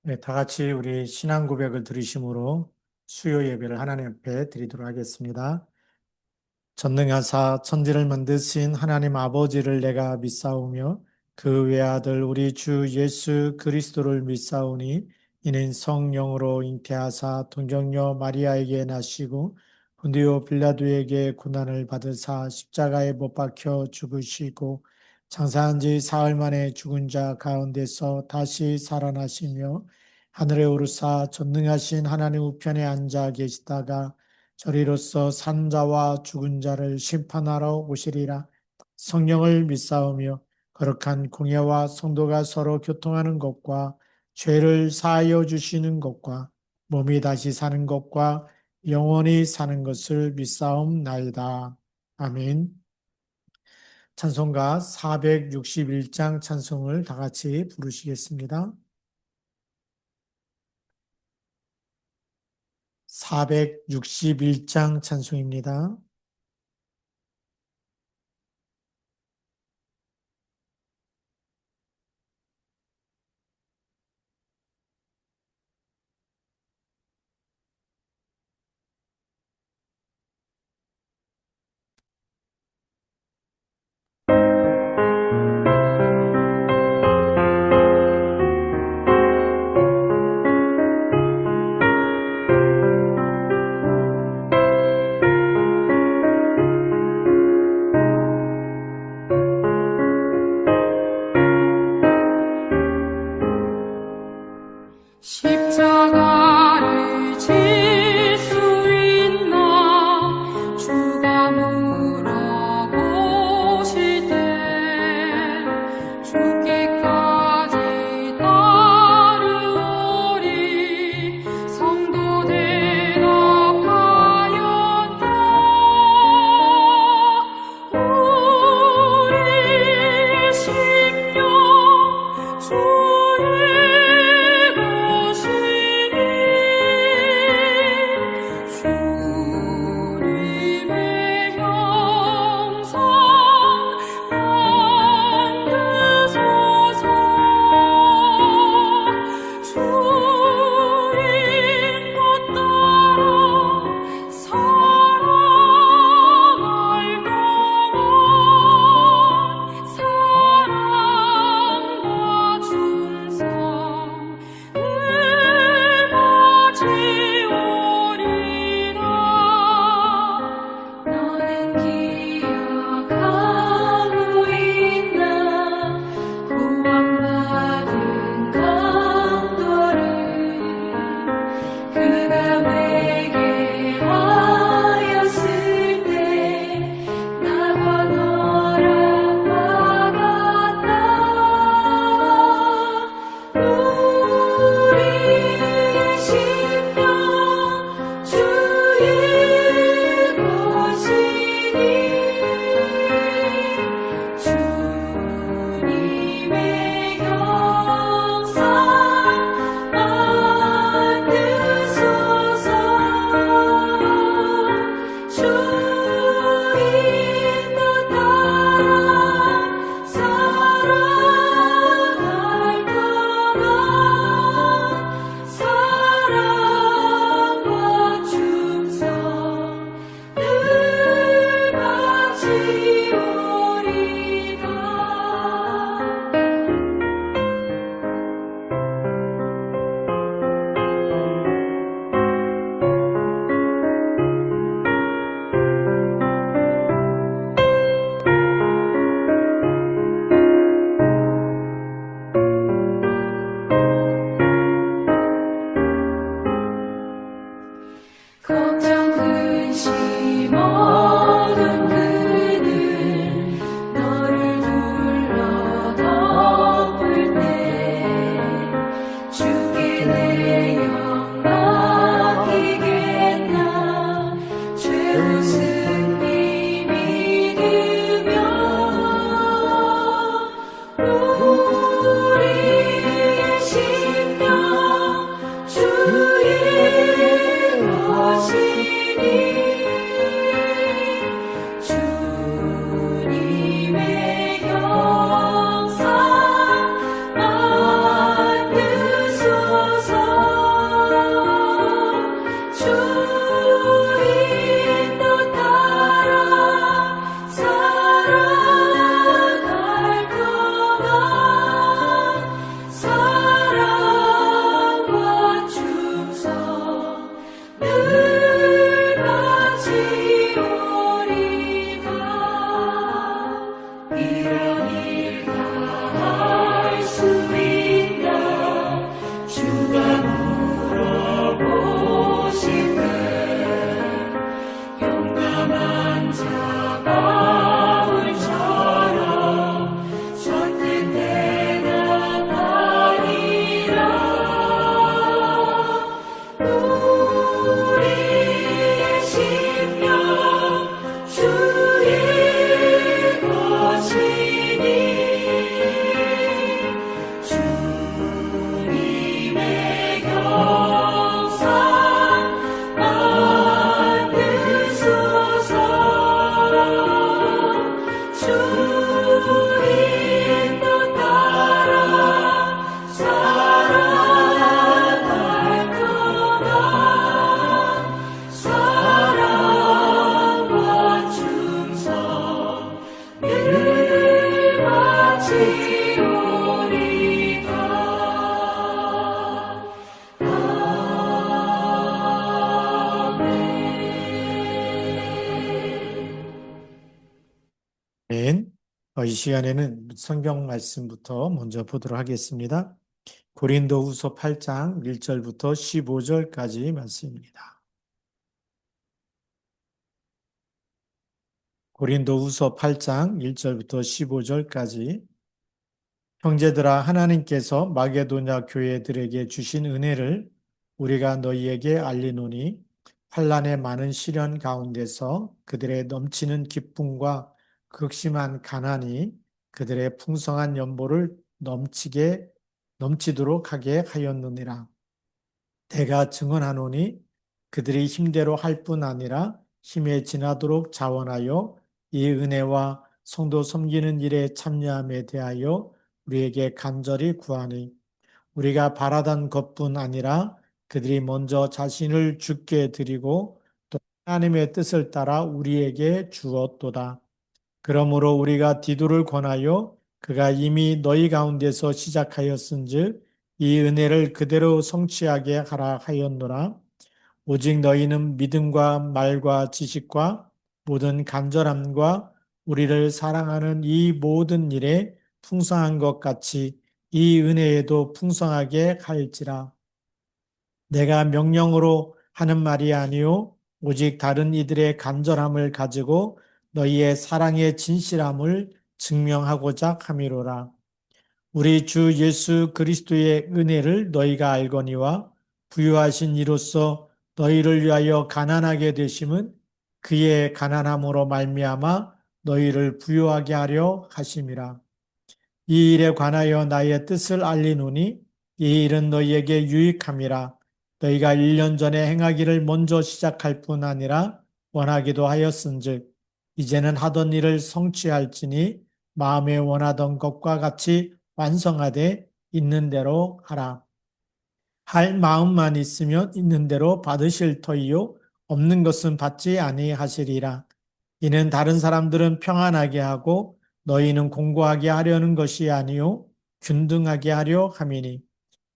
네, 다 같이 우리 신앙 고백을 들으심으로 수요 예배를 하나님 앞에 드리도록 하겠습니다. 전능하사 천지를 만드신 하나님 아버지를 내가 믿사오며 그 외아들 우리 주 예수 그리스도를 믿사오니 이는 성령으로 잉태하사 동정녀 마리아에게 나시고 본디오 빌라도에게 고난을 받으사 십자가에 못 박혀 죽으시고 장사한 지 사흘 만에 죽은 자 가운데서 다시 살아나시며 하늘에 오르사 전능하신 하나님 우편에 앉아 계시다가 저리로서 산자와 죽은 자를 심판하러 오시리라. 성령을 믿사오며 거룩한 공예와 성도가 서로 교통하는 것과 죄를 사하여 주시는 것과 몸이 다시 사는 것과 영원히 사는 것을 믿사옵나이다. 아멘. 찬송가 461장 찬송을 다 같이 부르시겠습니다. 461장 찬송입니다. 십자가를 질 수 있나 주가 물어보실 때 죽기까지 따르오리 성도 대답하였다. 우리의 심령 주의 주님의 형상 만드소서. 주님 뜻 따라 살아갈 동안 사랑과 주님 시간에는 성경 말씀부터 먼저 보도록 하겠습니다. 고린도후서 8장 1절부터 15절까지 말씀입니다. 고린도후서 8장 1절부터 15절까지 형제들아 하나님께서 마게도냐 교회들에게 주신 은혜를 우리가 너희에게 알리노니 환난의 많은 시련 가운데서 그들의 넘치는 기쁨과 극심한 가난이 그들의 풍성한 연보를 넘치도록 하게 하였느니라. 내가 증언하노니 그들이 힘대로 할 뿐 아니라 힘에 지나도록 자원하여 이 은혜와 성도 섬기는 일에 참여함에 대하여 우리에게 간절히 구하니 우리가 바라던 것뿐 아니라 그들이 먼저 자신을 주께 드리고 또 하나님의 뜻을 따라 우리에게 주었도다. 그러므로 우리가 디도를 권하여 그가 이미 너희 가운데서 시작하였은즉 이 은혜를 그대로 성취하게 하라 하였노라. 오직 너희는 믿음과 말과 지식과 모든 간절함과 우리를 사랑하는 이 모든 일에 풍성한 것 같이 이 은혜에도 풍성하게 할지라. 내가 명령으로 하는 말이 아니요 오직 다른 이들의 간절함을 가지고 너희의 사랑의 진실함을 증명하고자 함이로라. 우리 주 예수 그리스도의 은혜를 너희가 알거니와 부유하신 이로써 너희를 위하여 가난하게 되심은 그의 가난함으로 말미암아 너희를 부유하게 하려 하심이라. 이 일에 관하여 나의 뜻을 알리노니 이 일은 너희에게 유익함이라. 너희가 1년 전에 행하기를 먼저 시작할 뿐 아니라 원하기도 하였은즉 이제는 하던 일을 성취할지니 마음에 원하던 것과 같이 완성하되 있는 대로 하라. 할 마음만 있으면 있는 대로 받으실 터이요 없는 것은 받지 아니하시리라. 이는 다른 사람들은 평안하게 하고 너희는 공고하게 하려는 것이 아니요 균등하게 하려 함이니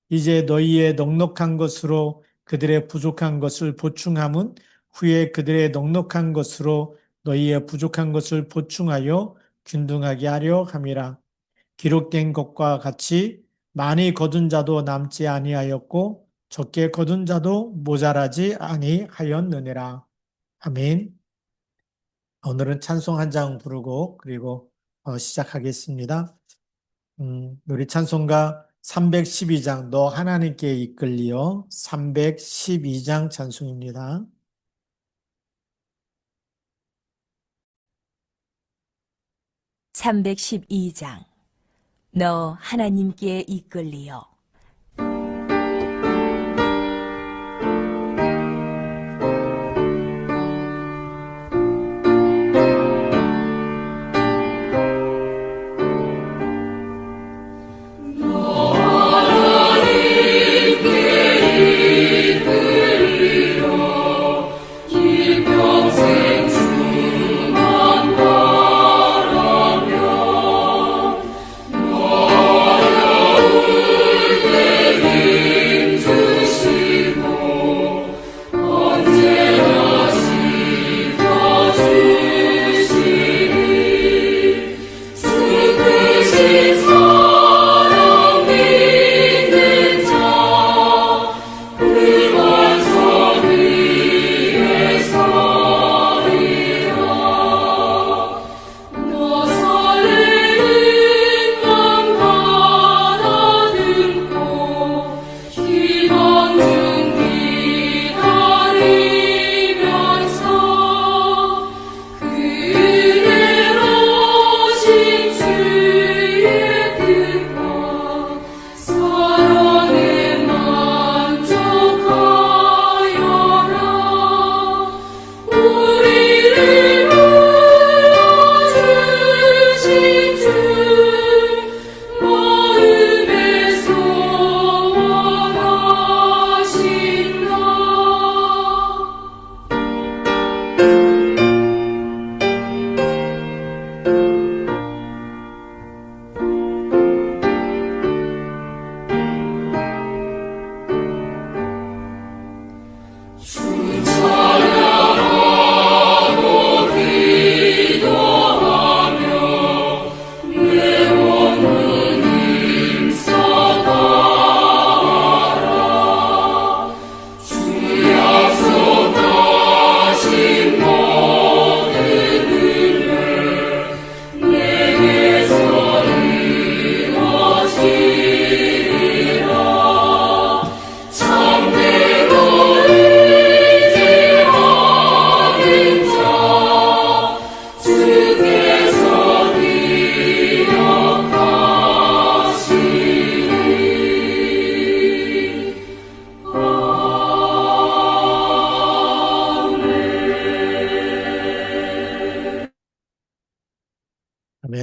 이제 너희의 넉넉한 것으로 그들의 부족한 것을 보충함은 후에 그들의 넉넉한 것으로 너희의 부족한 것을 보충하여 균등하게 하려 함이라. 기록된 것과 같이 많이 거둔 자도 남지 아니하였고 적게 거둔 자도 모자라지 아니하였느니라. 아멘. 오늘은 찬송 한 장 부르고 그리고 시작하겠습니다. 우리 찬송가 312장 너 하나님께 이끌리어 312장 찬송입니다. (312장) 너 하나님께 이끌리어. 이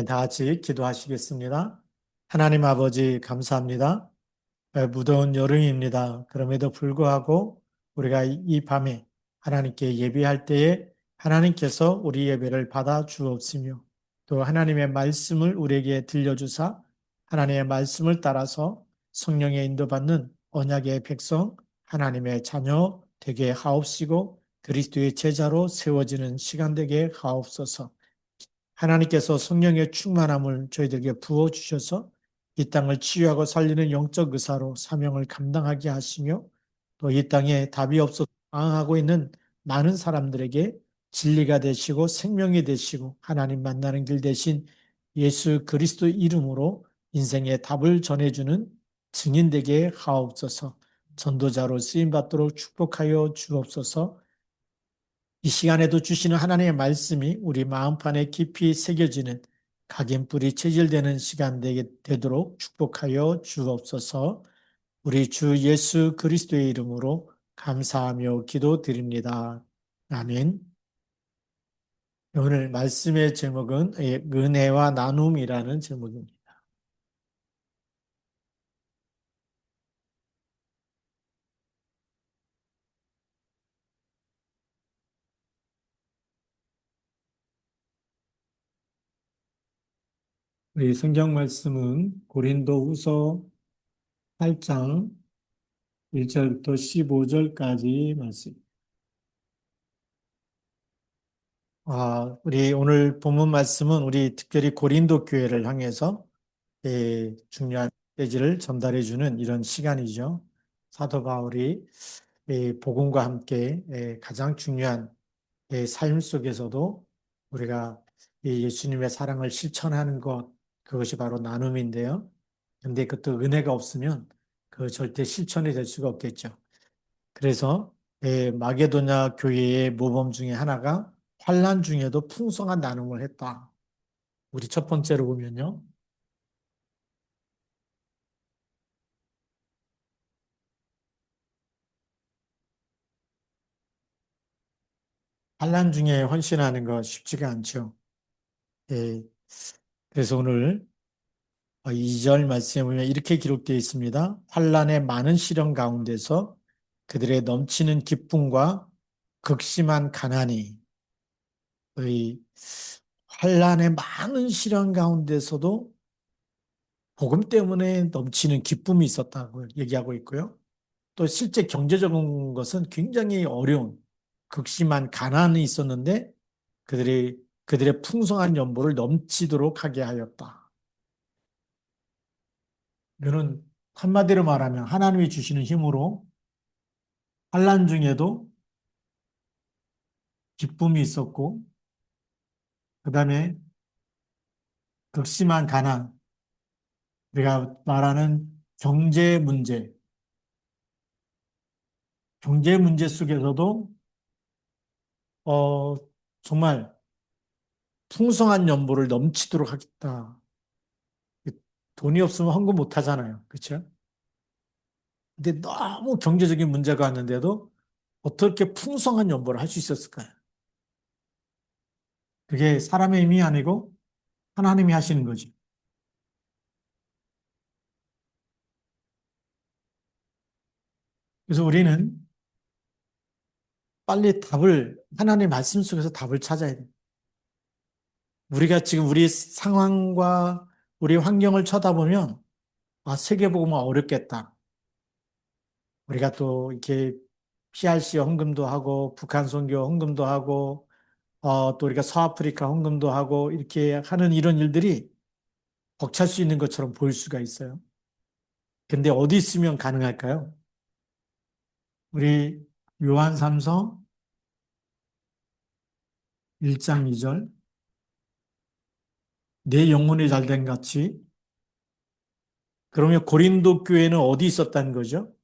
다 같이 기도하시겠습니다. 하나님 아버지, 감사합니다. 무더운 여름입니다. 그럼에도 불구하고 우리가 이 밤에 하나님께 예배할 때에 하나님께서 우리 예배를 받아 주옵시며 또 하나님의 말씀을 우리에게 들려주사 하나님의 말씀을 따라서 성령의 인도받는 언약의 백성, 하나님의 자녀 되게 하옵시고 그리스도의 제자로 세워지는 시간 되게 하옵소서. 하나님께서 성령의 충만함을 저희들에게 부어주셔서 이 땅을 치유하고 살리는 영적 의사로 사명을 감당하게 하시며 또 이 땅에 답이 없어 방황하고 있는 많은 사람들에게 진리가 되시고 생명이 되시고 하나님 만나는 길 대신 예수 그리스도 이름으로 인생의 답을 전해주는 증인 되게 하옵소서. 전도자로 쓰임받도록 축복하여 주옵소서. 이 시간에도 주시는 하나님의 말씀이 우리 마음판에 깊이 새겨지는 각인뿌리 체질되는 시간 되도록 축복하여 주옵소서. 우리 주 예수 그리스도의 이름으로 감사하며 기도드립니다. 아멘. 오늘 말씀의 제목은 은혜와 나눔이라는 제목입니다. 우리 성경 말씀은 고린도후서 8장 1절부터 15절까지 말씀. 우리 오늘 본문 말씀은 우리 특별히 고린도 교회를 향해서 중요한 메시지를 전달해 주는 이런 시간이죠. 사도 바울이 복음과 함께 가장 중요한 삶 속에서도 우리가 예수님의 사랑을 실천하는 것, 그것이 바로 나눔인데요. 근데 그것도 은혜가 없으면 그 절대 실천이 될 수가 없겠죠. 그래서 마게도냐 교회의 모범 중에 하나가 환난 중에도 풍성한 나눔을 했다. 우리 첫 번째로 보면요. 환난 중에 헌신하는 거 쉽지가 않죠. 예, 그래서 오늘 2절 말씀에 보면 이렇게 기록되어 있습니다. 환난의 많은 시련 가운데서 그들의 넘치는 기쁨과 극심한 가난이 환난의 많은 시련 가운데서도 복음 때문에 넘치는 기쁨이 있었다고 얘기하고 있고요. 또 실제 경제적인 것은 굉장히 어려운 극심한 가난이 있었는데 그들의 풍성한 연보를 넘치도록 하게 하였다. 이거는 한마디로 말하면 하나님이 주시는 힘으로 환난 중에도 기쁨이 있었고 그 다음에 극심한 가난, 우리가 말하는 경제 문제 속에서도 어, 정말 풍성한 연보를 넘치도록 하겠다. 돈이 없으면 헌금 못 하잖아요. 그렇죠? 근데 너무 경제적인 문제가 왔는데도 어떻게 풍성한 연보를 할 수 있었을까요? 그게 사람의 힘이 아니고 하나님이 하시는 거지. 그래서 우리는 빨리 하나님 말씀 속에서 답을 찾아야 돼. 우리가 지금 우리 상황과 우리 환경을 쳐다보면, 세계복음은 어렵겠다. 우리가 또 이렇게 PRC 헌금도 하고, 북한 선교 헌금도 하고, 또 우리가 서아프리카 헌금도 하고, 이렇게 하는 이런 일들이 벅찰 수 있는 것처럼 보일 수가 있어요. 근데 어디 있으면 가능할까요? 우리 요한 3서 1장 2절. 내 영혼이 잘된 같이. 그러면 고린도 교회는 어디 있었다는 거죠?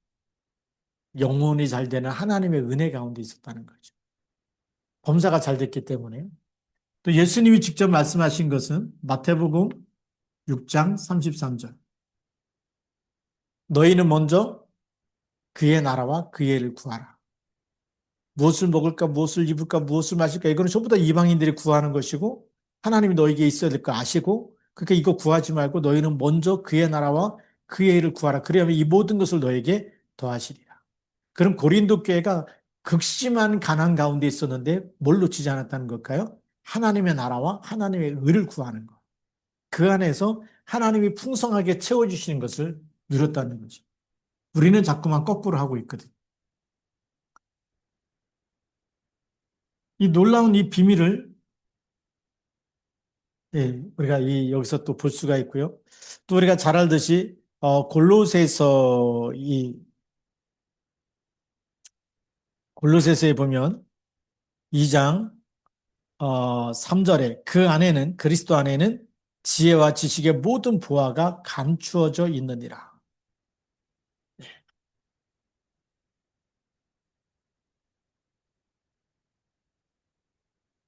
영혼이 잘 되는 하나님의 은혜 가운데 있었다는 거죠. 범사가 잘 됐기 때문에. 또 예수님이 직접 말씀하신 것은 마태복음 6장 33절. 너희는 먼저 그의 나라와 그의 일을 구하라. 무엇을 먹을까, 무엇을 입을까, 무엇을 마실까, 이거는 전부 다 이방인들이 구하는 것이고 하나님이 너에게 있어야 될 거 아시고 그러니까 이거 구하지 말고 너희는 먼저 그의 나라와 그의 일을 구하라. 그러면 이 모든 것을 너에게 더하시리라. 그럼 고린도 교회가 극심한 가난 가운데 있었는데 뭘 놓치지 않았다는 걸까요? 하나님의 나라와 하나님의 의를 구하는 것. 그 안에서 하나님이 풍성하게 채워주시는 것을 누렸다는 거죠. 우리는 자꾸만 거꾸로 하고 있거든. 이 놀라운 이 비밀을 우리가 여기서 또 볼 수가 있고요. 또 우리가 잘 알듯이 골로새서에 보면 2장 3절에 그 안에는 그리스도 안에는 지혜와 지식의 모든 보화가 감추어져 있느니라.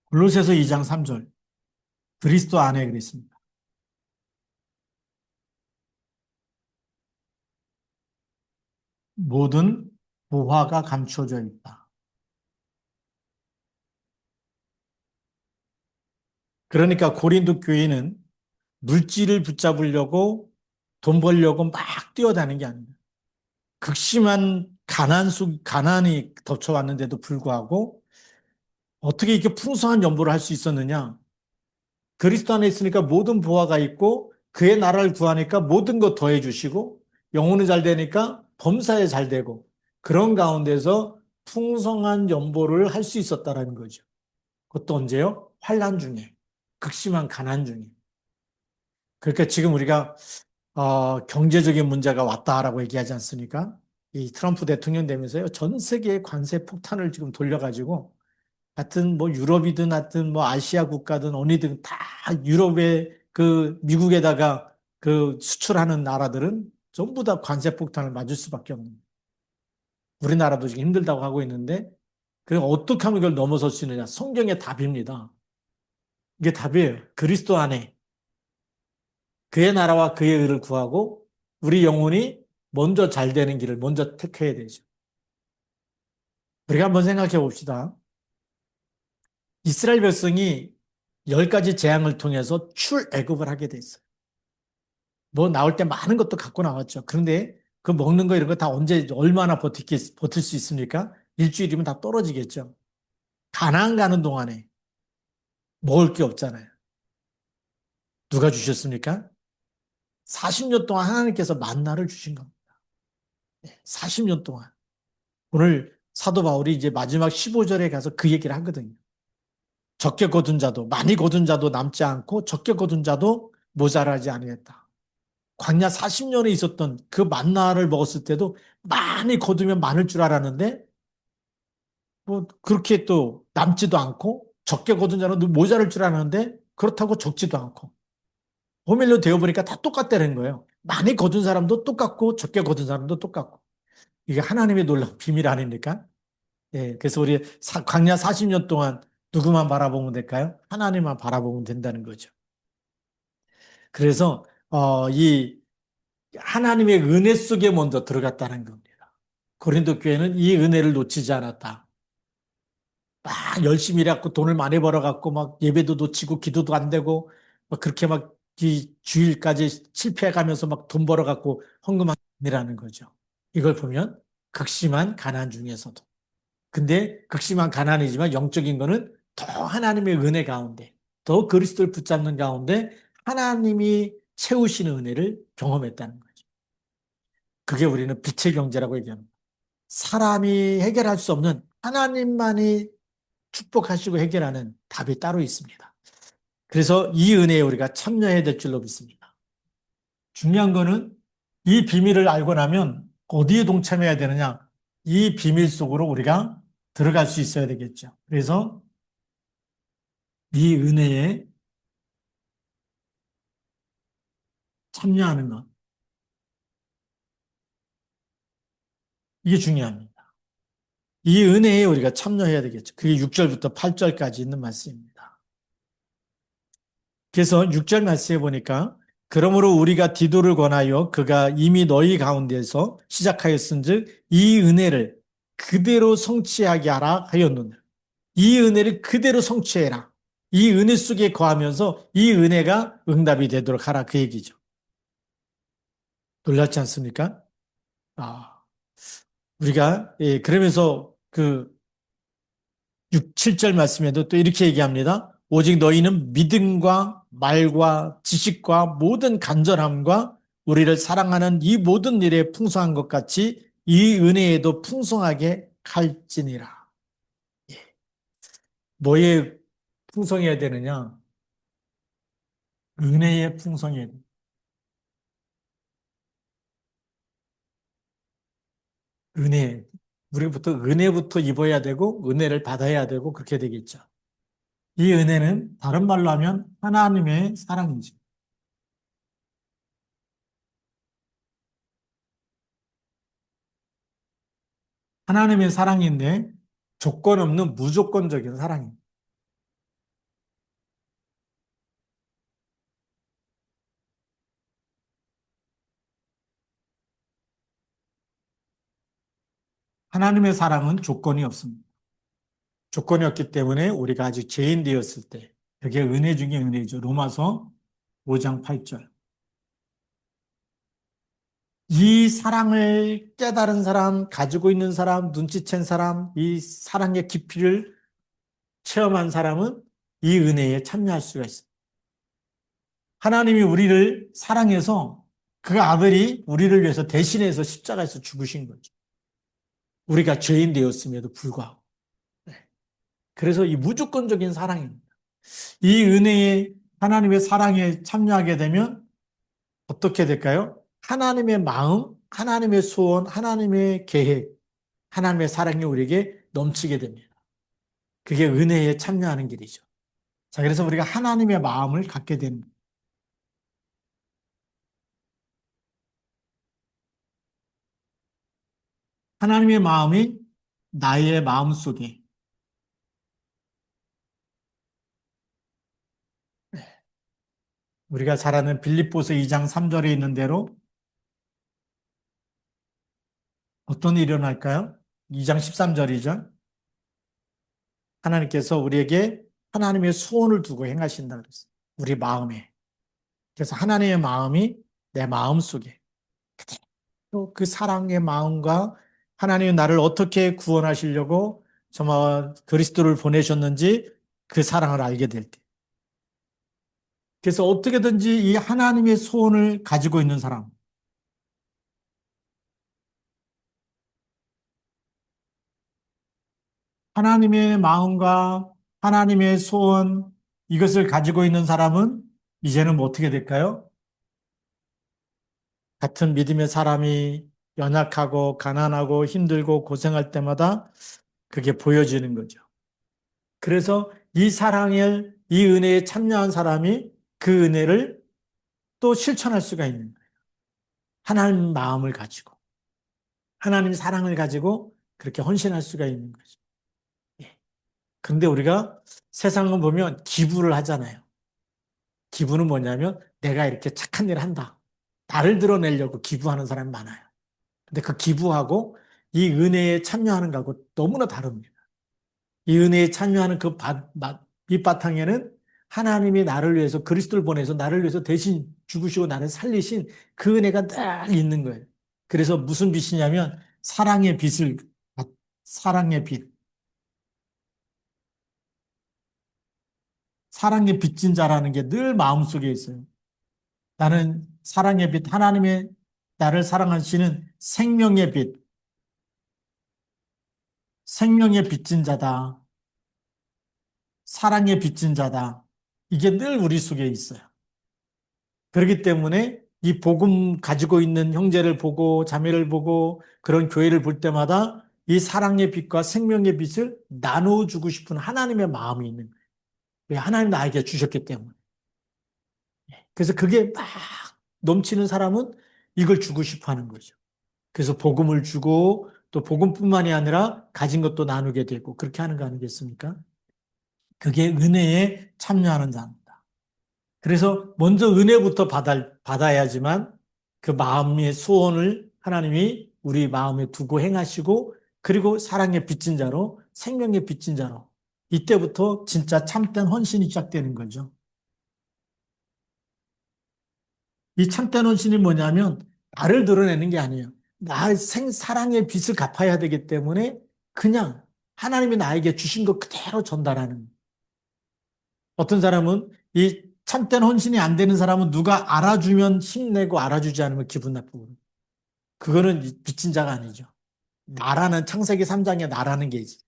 골로새서 2장 3절 그리스도 안에 그랬습니다. 모든 보화가 감추어져 있다. 그러니까 고린도 교회는 물질을 붙잡으려고 돈 벌려고 막 뛰어다니는 게 아닙니다. 극심한 가난이 덮쳐왔는데도 불구하고 어떻게 이렇게 풍성한 연보를 할 수 있었느냐? 그리스도 안에 있으니까 모든 보화가 있고 그의 나라를 구하니까 모든 것 더해 주시고 영혼이 잘 되니까 범사에 잘 되고 그런 가운데서 풍성한 연보를 할 수 있었다라는 거죠. 그것도 언제요? 환난 중에, 극심한 가난 중에. 그러니까 지금 우리가 경제적인 문제가 왔다라고 얘기하지 않습니까? 이 트럼프 대통령 되면서요, 전 세계의 관세 폭탄을 지금 돌려가지고, 하여튼 뭐 유럽이든 하여튼 뭐 아시아 국가든 어디든 다 유럽에 미국에다가 수출하는 나라들은 전부 다 관세 폭탄을 맞을 수밖에 없는. 우리나라도 지금 힘들다고 하고 있는데, 어떻게 하면 이걸 넘어설 수 있느냐? 성경의 답입니다. 이게 답이에요. 그리스도 안에 그의 나라와 그의 의를 구하고 우리 영혼이 먼저 잘 되는 길을 먼저 택해야 되죠. 우리가 한번 생각해 봅시다. 이스라엘 백성이 10가지 재앙을 통해서 출애굽을 하게 됐어요. 뭐 나올 때 많은 것도 갖고 나왔죠. 그런데 그 먹는 거 이런 거 다 언제 얼마나 버틸 수 있습니까? 일주일이면 다 떨어지겠죠. 가나안 가는 동안에 먹을 게 없잖아요. 누가 주셨습니까? 40년 동안 하나님께서 만나를 주신 겁니다. 40년 동안. 오늘 사도 바울이 이제 마지막 15절에 가서 그 얘기를 하거든요. 적게 거둔 자도, 많이 거둔 자도 남지 않고 적게 거둔 자도 모자라지 아니했다. 광야 40년에 있었던 그 만나를 먹었을 때도 많이 거두면 많을 줄 알았는데 뭐 그렇게 또 남지도 않고 적게 거둔 자는 모자랄 줄 알았는데 그렇다고 적지도 않고 호밀로 되어보니까 다 똑같다는 거예요. 많이 거둔 사람도 똑같고 적게 거둔 사람도 똑같고 이게 하나님의 놀라운 비밀 아닙니까? 그래서 우리 광야 40년 동안 누구만 바라보면 될까요? 하나님만 바라보면 된다는 거죠. 그래서 이 하나님의 은혜 속에 먼저 들어갔다는 겁니다. 고린도 교회는 이 은혜를 놓치지 않았다. 막 열심히 일해갖고 돈을 많이 벌어갖고 막 예배도 놓치고 기도도 안 되고 막 그렇게 막 이 주일까지 실패해가면서 막 돈 벌어갖고 헌금하느라는 거죠. 이걸 보면 극심한 가난 중에서도. 근데 극심한 가난이지만 영적인 거는 더 하나님의 은혜 가운데, 더 그리스도를 붙잡는 가운데 하나님이 채우시는 은혜를 경험했다는 거죠. 그게 우리는 빛의 경제라고 얘기합니다. 사람이 해결할 수 없는 하나님만이 축복하시고 해결하는 답이 따로 있습니다. 그래서 이 은혜에 우리가 참여해야 될 줄로 믿습니다. 중요한 거는 이 비밀을 알고 나면 어디에 동참해야 되느냐? 이 비밀 속으로 우리가 들어갈 수 있어야 되겠죠. 그래서 이 은혜에 참여하는 것. 이게 중요합니다. 이 은혜에 우리가 참여해야 되겠죠. 그게 6절부터 8절까지 있는 말씀입니다. 그래서 6절 말씀에 보니까 그러므로 우리가 디도를 권하여 그가 이미 너희 가운데서 시작하였은즉 이 은혜를 그대로 성취하게 하라 하였느니라. 이 은혜를 그대로 성취해라. 이 은혜 속에 거하면서 이 은혜가 응답이 되도록 하라 그 얘기죠. 놀랍지 않습니까? 아, 우리가 그러면서 그 6, 7절 말씀에도 또 이렇게 얘기합니다. 오직 너희는 믿음과 말과 지식과 모든 간절함과 우리를 사랑하는 이 모든 일에 풍성한 것 같이 이 은혜에도 풍성하게 갈지니라. 뭐에 풍성해야 되느냐? 은혜에 풍성해야 돼. 은혜. 우리부터 은혜부터 입어야 되고 은혜를 받아야 되고 그렇게 되겠죠. 이 은혜는 다른 말로 하면 하나님의 사랑이죠. 하나님의 사랑인데 조건 없는 무조건적인 사랑입니다. 하나님의 사랑은 조건이 없습니다. 조건이 없기 때문에 우리가 아직 죄인 되었을 때 그게 은혜 중에 은혜죠. 로마서 5장 8절. 이 사랑을 깨달은 사람, 가지고 있는 사람, 눈치챈 사람, 이 사랑의 깊이를 체험한 사람은 이 은혜에 참여할 수가 있습니다. 하나님이 우리를 사랑해서 그 아들이 우리를 위해서 대신해서 십자가에서 죽으신 거죠. 우리가 죄인 되었음에도 불구하고. 네. 그래서 이 무조건적인 사랑입니다. 이 은혜에 하나님의 사랑에 참여하게 되면 어떻게 될까요? 하나님의 마음, 하나님의 소원, 하나님의 계획, 하나님의 사랑이 우리에게 넘치게 됩니다. 그게 은혜에 참여하는 길이죠. 자, 그래서 우리가 하나님의 마음을 갖게 됩니다. 하나님의 마음이 나의 마음 속에 우리가 잘 아는 빌립보서 2장 3절에 있는 대로 어떤 일이 일어날까요? 2장 13절이죠. 하나님께서 우리에게 하나님의 소원을 두고 행하신다 그랬어요. 우리 마음에. 그래서 하나님의 마음이 내 마음 속에 그대로 그 사랑의 마음과 하나님이 나를 어떻게 구원하시려고 정말 그리스도를 보내셨는지 그 사랑을 알게 될 때. 그래서 어떻게든지 이 하나님의 소원을 가지고 있는 사람, 하나님의 마음과 하나님의 소원, 이것을 가지고 있는 사람은 이제는 뭐 어떻게 될까요? 같은 믿음의 사람이 연약하고 가난하고 힘들고 고생할 때마다 그게 보여지는 거죠. 그래서 이 사랑을, 이 은혜에 참여한 사람이 그 은혜를 또 실천할 수가 있는 거예요. 하나님 마음을 가지고, 하나님 사랑을 가지고 그렇게 헌신할 수가 있는 거죠. 예. 근데 우리가 세상을 보면 기부를 하잖아요. 기부는 뭐냐면 내가 이렇게 착한 일을 한다. 나를 드러내려고 기부하는 사람이 많아요. 근데 그 기부하고 이 은혜에 참여하는 거하고 너무나 다릅니다. 이 은혜에 참여하는 그 밑바탕에는 하나님이 나를 위해서 그리스도를 보내서 나를 위해서 대신 죽으시고 나를 살리신 그 은혜가 딱 있는 거예요. 그래서 무슨 빛이냐면 사랑의 빛을, 사랑의 빛. 사랑의 빚진 자라는 게 늘 마음속에 있어요. 나는 사랑의 빛, 하나님의 나를 사랑하시는 생명의 빛, 생명의 빚진 자다. 사랑의 빚진 자다. 이게 늘 우리 속에 있어요. 그렇기 때문에 이 복음 가지고 있는 형제를 보고 자매를 보고 그런 교회를 볼 때마다 이 사랑의 빛과 생명의 빛을 나눠주고 싶은 하나님의 마음이 있는 거예요. 왜? 하나님 나에게 주셨기 때문에. 그래서 그게 막 넘치는 사람은 이걸 주고 싶어 하는 거죠. 그래서 복음을 주고 또 복음뿐만이 아니라 가진 것도 나누게 되고 그렇게 하는 거 아니겠습니까? 그게 은혜에 참여하는 자입니다. 그래서 먼저 은혜부터 받아야지만 그 마음의 소원을 하나님이 우리 마음에 두고 행하시고 그리고 사랑의 빚진 자로 생명의 빚진 자로 이때부터 진짜 참된 헌신이 시작되는 거죠. 이 참된 헌신이 뭐냐면 나를 드러내는 게 아니에요. 나의 사랑의 빚을 갚아야 되기 때문에 그냥 하나님이 나에게 주신 것 그대로 전달하는 거예요. 어떤 사람은 이 참된 헌신이 안 되는 사람은 누가 알아주면 힘내고 알아주지 않으면 기분 나쁘고 그거는 빚진 자가 아니죠. 나라는 창세기 3장에 나라는 게 있지.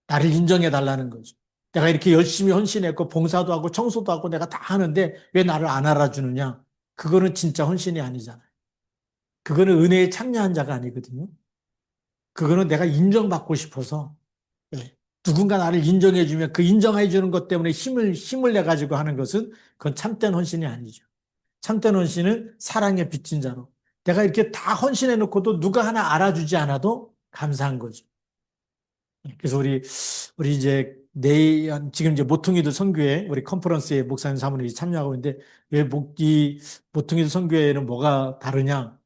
나를 인정해 달라는 거죠. 내가 이렇게 열심히 헌신했고 봉사도 하고 청소도 하고 내가 다 하는데 왜 나를 안 알아주느냐? 그거는 진짜 헌신이 아니잖아요. 그거는 은혜에 참여한 자가 아니거든요. 그거는 내가 인정받고 싶어서 예, 누군가 나를 인정해주면 그 인정해주는 것 때문에 힘을 내가지고 하는 것은 그건 참된 헌신이 아니죠. 참된 헌신은 사랑에 빚진 자로 내가 이렇게 다 헌신해놓고도 누가 하나 알아주지 않아도 감사한 거죠. 그래서 우리 이제 지금 이제 모퉁이들 선교회 우리 컨퍼런스에 목사님 사모님이 참여하고 있는데 이 모퉁이들 선교회는 뭐가 다르냐?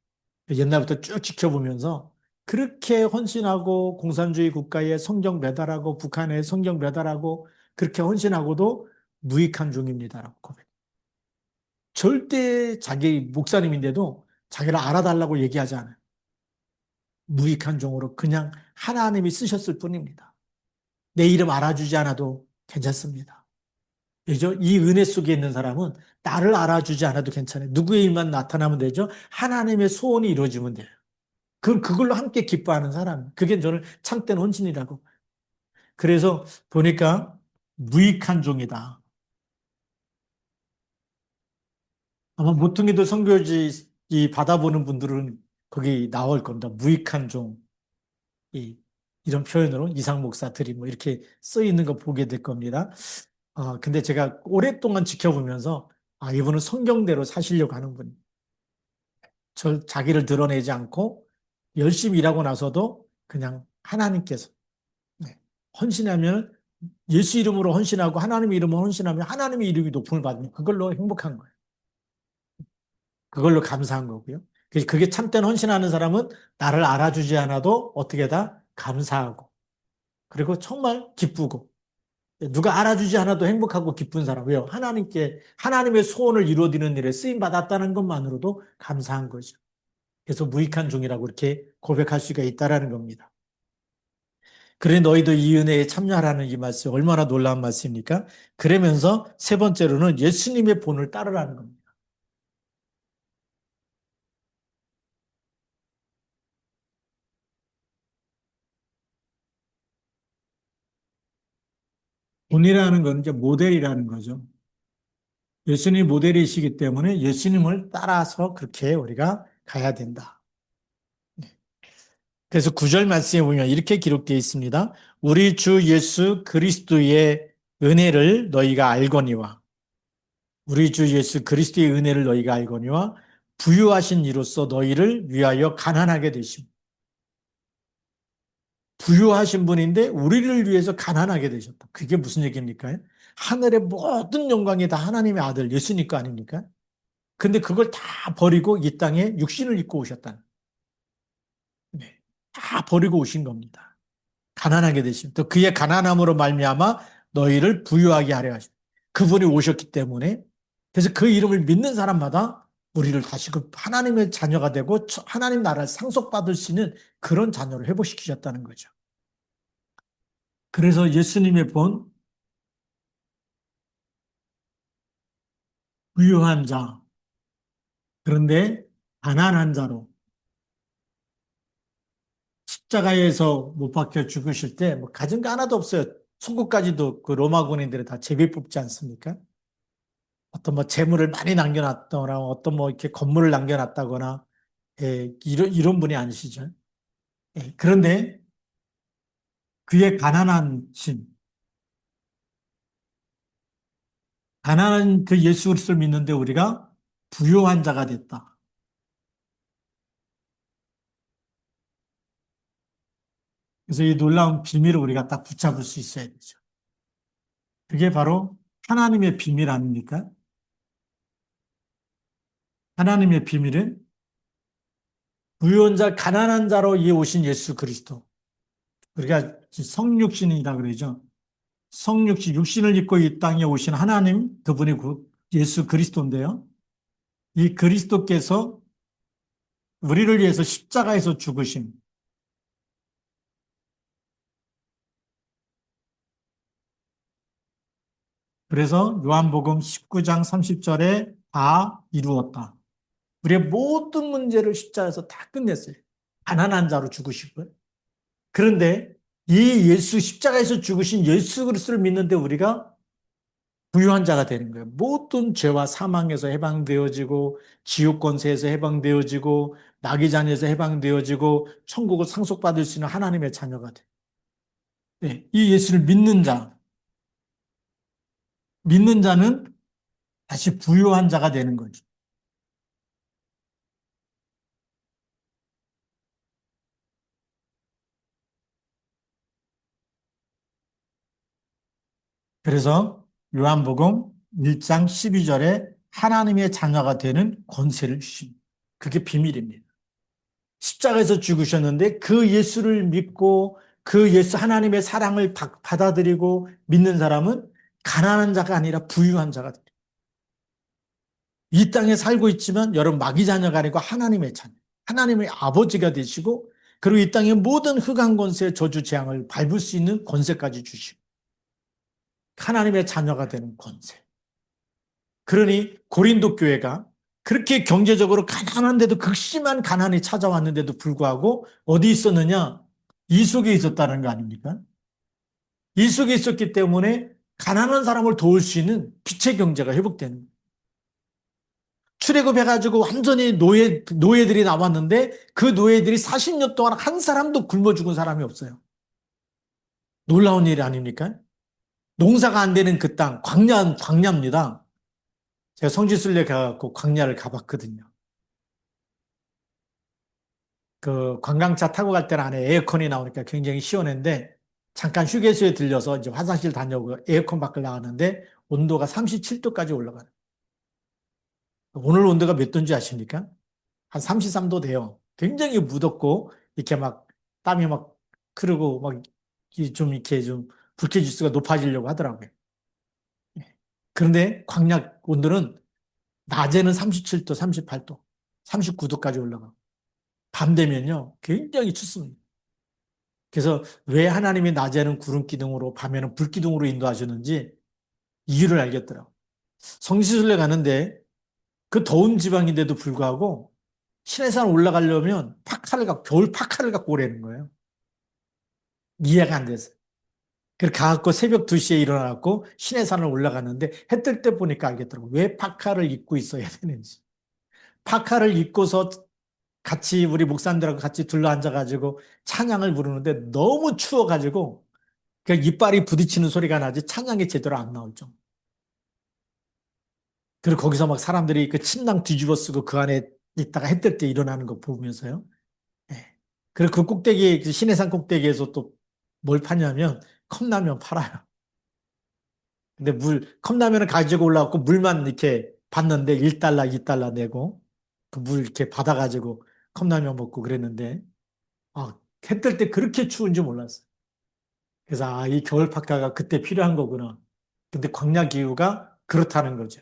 옛날부터 쭉 지켜보면서 그렇게 헌신하고 공산주의 국가에 성경 배달하고 북한에 성경 배달하고 그렇게 헌신하고도 무익한 종입니다라고 고백. 절대 자기 목사님인데도 자기를 알아달라고 얘기하지 않아요. 무익한 종으로 그냥 하나님이 쓰셨을 뿐입니다. 내 이름 알아주지 않아도 괜찮습니다. 그죠? 이 은혜 속에 있는 사람은 나를 알아주지 않아도 괜찮아요. 누구의 일만 나타나면 되죠? 하나님의 소원이 이루어지면 돼요. 그걸로 함께 기뻐하는 사람. 그게 저는 참된 헌신이라고. 그래서 보니까 무익한 종이다. 아마 모퉁이도 선교지 이 받아보는 분들은 거기 나올 겁니다. 무익한 종. 이런 표현으로 이상 목사들이 뭐 이렇게 써 있는 거 보게 될 겁니다. 근데 제가 오랫동안 지켜보면서, 이분은 성경대로 사시려고 하는 분. 자기를 드러내지 않고 열심히 일하고 나서도 그냥 하나님께서, 네, 헌신하면 예수 이름으로 헌신하고 하나님의 이름으로 헌신하면 하나님의 이름이 높음을 받으면 그걸로 행복한 거예요. 그걸로 감사한 거고요. 그게 참된 헌신하는 사람은 나를 알아주지 않아도 어떻게 다 감사하고, 그리고 정말 기쁘고, 누가 알아주지 않아도 행복하고 기쁜 사람. 왜요? 하나님의 소원을 이루어지는 일에 쓰임 받았다는 것만으로도 감사한 거죠. 그래서 무익한 종이라고 이렇게 고백할 수가 있다라는 겁니다. 그래 너희도 이 은혜에 참여하라는 이 말씀 얼마나 놀라운 말씀입니까? 그러면서 세 번째로는 예수님의 본을 따르라는 겁니다. 본이라는 건 이제 모델이라는 거죠. 예수님이 모델이시기 때문에 예수님을 따라서 그렇게 우리가 가야 된다. 그래서 9절 말씀에 보면 이렇게 기록되어 있습니다. 우리 주 예수 그리스도의 은혜를 너희가 알거니와 우리 주 예수 그리스도의 은혜를 너희가 알거니와 부유하신 이로써 너희를 위하여 가난하게 되심. 부유하신 분인데 우리를 위해서 가난하게 되셨다. 그게 무슨 얘기입니까? 하늘의 모든 영광이 다 하나님의 아들 예수님 거 아닙니까? 근데 그걸 다 버리고 이 땅에 육신을 입고 오셨다는. 네. 다 버리고 오신 겁니다. 가난하게 되심. 또 그의 가난함으로 말미암아 너희를 부유하게 하려 하심. 그분이 오셨기 때문에 그래서 그 이름을 믿는 사람마다 우리를 다시 그 하나님의 자녀가 되고 하나님 나라를 상속받을 수 있는 그런 자녀로 회복시키셨다는 거죠. 그래서 예수님의 본 부유한 자, 그런데 가난한 자로 십자가에서 못 박혀 죽으실 때 뭐 가진 거 하나도 없어요. 천국까지도 그 로마 군인들이 다 제비 뽑지 않습니까? 어떤 뭐 재물을 많이 남겨놨거나 어떤 뭐 이렇게 건물을 남겨놨다거나 이런 분이 아니시죠. 그런데 그의 가난한 그 예수 그리스도를 믿는데 우리가 부유한 자가 됐다. 그래서 이 놀라운 비밀을 우리가 딱 붙잡을 수 있어야 되죠. 그게 바로 하나님의 비밀 아닙니까? 하나님의 비밀은 부유한 자, 가난한 자로 이 오신 예수 그리스도. 우리가 성육신이라 그러죠. 성육신, 육신을 입고 이 땅에 오신 하나님, 그분이 예수 그리스도인데요. 이 그리스도께서 우리를 위해서 십자가에서 죽으심. 그래서 요한복음 19장 30절에 다 이루었다. 우리의 모든 문제를 십자가에서 다 끝냈어요. 가난한 자로 죽으시고요. 그런데 이 예수 십자가에서 죽으신 예수 그리스도를 믿는데 우리가 부유한 자가 되는 거예요. 모든 죄와 사망에서 해방되어지고 지옥 권세에서 해방되어지고 마귀 자녀에서 해방되어지고 천국을 상속받을 수 있는 하나님의 자녀가 돼. 네, 이 예수를 믿는 자는 다시 부유한 자가 되는 거죠. 그래서 요한복음 1장 12절에 하나님의 자녀가 되는 권세를 주십니다. 그게 비밀입니다. 십자가에서 죽으셨는데 그 예수를 믿고 그 예수 하나님의 사랑을 받아들이고 믿는 사람은 가난한 자가 아니라 부유한 자가 됩니다. 이 땅에 살고 있지만 여러분 마귀 자녀가 아니고 하나님의 자녀, 하나님의 아버지가 되시고 그리고 이 땅의 모든 흑암 권세, 저주 재앙을 밟을 수 있는 권세까지 주시고 하나님의 자녀가 되는 권세. 그러니 고린도 교회가 그렇게 경제적으로 가난한데도 극심한 가난이 찾아왔는데도 불구하고 어디 있었느냐? 이 속에 있었다는 거 아닙니까? 이 속에 있었기 때문에 가난한 사람을 도울 수 있는 빛의 경제가 회복되는 거예요. 출애굽해가지고 완전히 노예들이 나왔는데 그 노예들이 40년 동안 한 사람도 굶어 죽은 사람이 없어요. 놀라운 일 아닙니까? 농사가 안 되는 그 땅, 광야입니다. 제가 성지순례 가갖고 광야를 가봤거든요. 그 관광차 타고 갈 때는 안에 에어컨이 나오니까 굉장히 시원한데 잠깐 휴게소에 들려서 이제 화장실 다녀오고 에어컨 밖을 나왔는데 온도가 37도까지 올라가요. 오늘 온도가 몇 도인지 아십니까? 한 33도 돼요. 굉장히 무덥고 이렇게 막 땀이 막 흐르고 막 좀 이렇게 좀 불쾌지수가 높아지려고 하더라고요. 그런데 광야 온도는 낮에는 37도, 38도, 39도까지 올라가고 밤 되면요 굉장히 춥습니다. 그래서 왜 하나님이 낮에는 구름 기둥으로 밤에는 불 기둥으로 인도하셨는지 이유를 알겠더라고요. 성지순례 가는데 그 더운 지방인데도 불구하고 시내산 올라가려면 겨울 파카를 갖고 오라는 거예요. 이해가 안 돼서. 그래서 가갖고 새벽 2시에 일어나갖고 시내산을 올라갔는데 해 뜰 때 보니까 알겠더라고요. 왜 파카를 입고 있어야 되는지. 파카를 입고서 같이 우리 목사님들하고 같이 둘러앉아가지고 찬양을 부르는데 너무 추워가지고 그냥 이빨이 부딪히는 소리가 나지 찬양이 제대로 안 나올 정도. 그리고 거기서 막 사람들이 그 침낭 뒤집어 쓰고 그 안에 있다가 해 뜰 때 일어나는 거 보면서요. 예. 그리고 그 꼭대기, 그 시내산 꼭대기에서 또 뭘 파냐면 컵라면 팔아요. 근데 컵라면을 가지고 올라왔고 물만 이렇게 받는데 1달러, 2달러 내고 그 물 이렇게 받아가지고 컵라면 먹고 그랬는데 아, 해 뜰 때 그렇게 추운지 몰랐어요. 그래서 아, 이 겨울 파카가 그때 필요한 거구나. 근데 광야 기후가 그렇다는 거죠.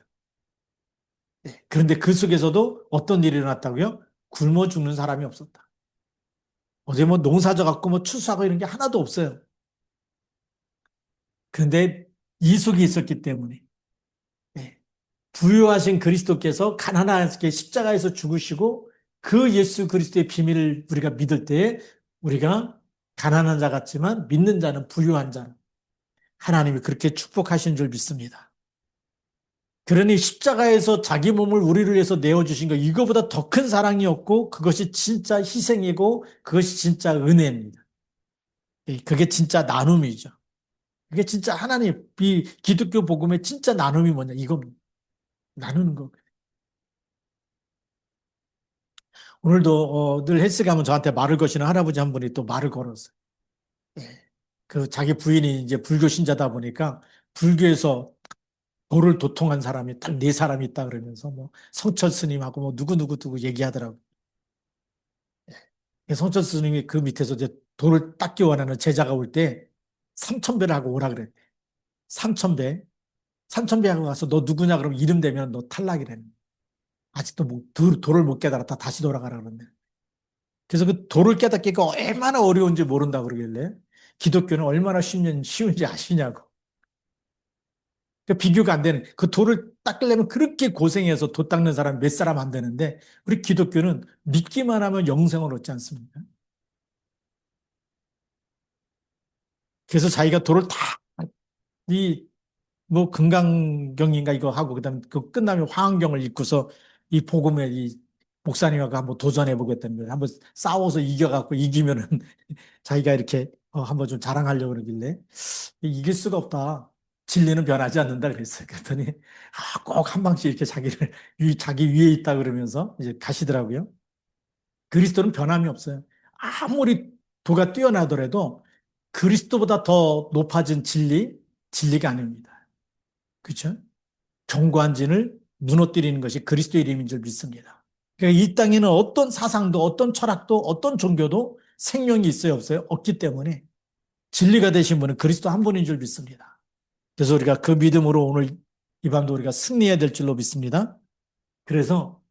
네. 그런데 그 속에서도 어떤 일이 일어났다고요? 굶어 죽는 사람이 없었다. 어제 뭐 농사져 갖고 뭐 추수하고 이런 게 하나도 없어요. 그런데 이 속에 있었기 때문에 네. 부유하신 그리스도께서 가난하게 십자가에서 죽으시고 그 예수 그리스도의 비밀을 우리가 믿을 때 우리가 가난한 자 같지만 믿는 자는 부유한 자. 하나님이 그렇게 축복하신 줄 믿습니다. 그러니 십자가에서 자기 몸을 우리를 위해서 내어주신 거 이거보다 더 큰 사랑이 없고 그것이 진짜 희생이고 그것이 진짜 은혜입니다. 예, 그게 진짜 나눔이죠. 그게 진짜 하나님, 이 기독교 복음의 진짜 나눔이 뭐냐 이겁니다. 나누는 거. 오늘도 늘 헬스 가면 저한테 말을 거시는 할아버지 한 분이 또 말을 걸었어요. 예. 그 자기 부인이 이제 불교 신자다 보니까 불교에서 도를 도통한 사람이 딱 네 사람이 있다 그러면서 뭐 성철 스님하고 뭐 누구 얘기하더라고. 성철 스님이 그 밑에서 이제 도를 닦기 원하는 제자가 올 때 3,000배를 하고 오라 그래. 3,000배. 3,000배하고 가서 너 누구냐 그러면 이름 대면 너 탈락이라는 거야. 아직도 뭐 도를 못 깨달았다. 다시 돌아가라 그러는데. 그래서 그 도를 깨닫기가 얼마나 어려운지 모른다 그러길래 기독교는 얼마나 쉬운지 아시냐고. 그 비교가 안 되는 그 도를 닦으려면 그렇게 고생해서 도 닦는 사람 몇 사람 안 되는데 우리 기독교는 믿기만 하면 영생을 얻지 않습니까? 그래서 자기가 도를 다 이 뭐 금강경인가 이거 하고 그다음 그 끝나면 화엄경을 읽고서 이 복음에 이 목사님하고 한번 도전해 보겠다는 거예요. 한번 싸워서 이겨갖고 이기면은 자기가 이렇게 한번 좀 자랑하려고 그러길래 이길 수가 없다. 진리는 변하지 않는다 그랬어요. 그랬더니 꼭 한 방씩 이렇게 자기를 자기 위에 있다 그러면서 이제 가시더라고요. 그리스도는 변함이 없어요. 아무리 도가 뛰어나더라도 그리스도보다 더 높아진 진리가 아닙니다. 그렇죠? 견고한 진을 무너뜨리는 것이 그리스도의 이름인 줄 믿습니다. 그러니까 이 땅에는 어떤 사상도 어떤 철학도 어떤 종교도 생명이 있어요 없어요? 없기 때문에 진리가 되신 분은 그리스도 한 분인 줄 믿습니다. 그래서 우리가 그 믿음으로 오늘 이 밤도 우리가 승리해야 될 줄로 믿습니다. 그래서